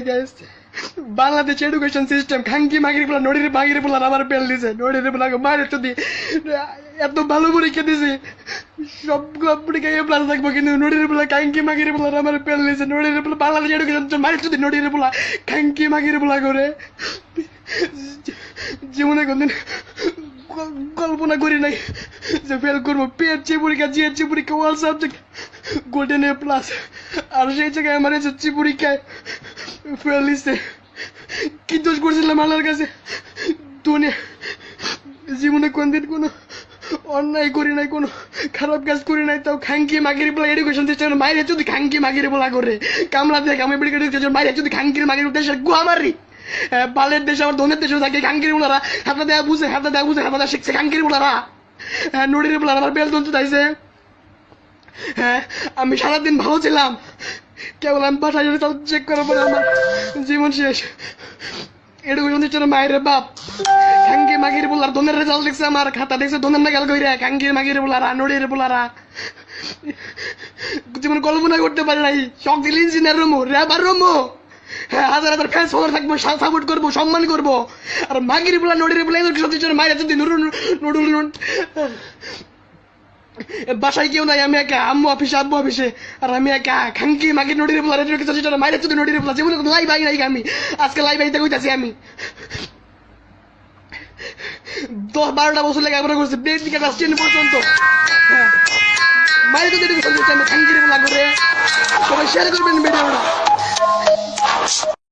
Guys, Bangladesh education system খাঙ্কি মাগির বলা নড়ির মাগির বলার আমার পেল দিছে, নড়ির বলা মারে তো দি এত ভালো পরীক্ষা দিছে, সবগুলো পরীক্ষা এ প্লাস থাকবো, কিন্তু নড়ির বলা খাঙ্কি মাগির বলার আমার পেল দিছে, নড়ির বলা বাংলাদেশ এডুকেশন মারে তো দি নড়ির বলা খাঙ্কি মাগির বলা করে জীবনে কোনদিন কল্পনা করি নাই যে ফেল করবো। পিএইচসি পরীক্ষা, জিএইচসি পরীক্ষা, all subject golden A plus, আর সেই জায়গায় আমার এসএসসি পরীক্ষায় ফেল দিচ্ছে। কি দোষ করছিলাম আল্লাহর কাছে? দুনিয়া জীবনে কোনদিন কোনো অন্যায় করি নাই, কোনো খারাপ কাজ করি নাই, তাও খাঙ্কি মাগির বলা এডুকেশন সিস্টেম মাইরে যদি খাঙ্কি মাগির বলা করে কামলা দেখ আমি মাইরে যদি খাঙ্কির মাগির দেশের গুয়া মারি। বালের দেশে আমার ধনের দেশেও থাকে খাঙ্কির বলারা, হাতে দেয়া বুঝে হাতে দেয়া বুঝে হাতে দেয়া শিখছে খাঙ্কির বলারা। নড়ির বলার আমার বেল তন্তু চাইছে। হ্যাঁ, আমি সারাদিন ভালো ছিলাম, কেবল আমি বাসায় চেক করার পরে আমার জীবন শেষ। এডুকেশন সিস্টেম মায়ের বাপ খাঙ্কি মাগির বলার ধনের রেজাল্ট দেখছে, আমার খাতা দেখছে ধনের না গেল কইরা খাঙ্কি মাগির বলারা নড়ির বলারা। জীবন কল্পনা করতে পারি নাই, শখ দিল ইঞ্জিনিয়ার রুমো রেবার রুমো, হ্যাঁ হাজার হাজার ফ্যান্স ফলোয়ার থাকবো, সাপোর্ট করবো, সম্মান করবো। আর মাগির বলা নড়ির বলা এডুকেশন সিস্টেম মায়ের যদি নুডুল বাসায় কেউ নাই, আমি একা, আম্মু অফিসে আব্বু অফিসে, আর আমি একা খাঙ্কি মাগি নড়ির বলা মাইরে যদি নড়ির বলা জীবনে কোনো লাইভ আই নাই। আমি আজকে লাইভ আইতে কইতাছি, আমি 10-12টা বছর লেগে আমরা করছি বেস থেকে ক্লাস 10 পর্যন্ত। হ্যাঁ, মাইরে যদি এডুকেশন সিস্টেমে খাঙ্কির বলা করে সবাই শেয়ার করবেন ভিডিওটা।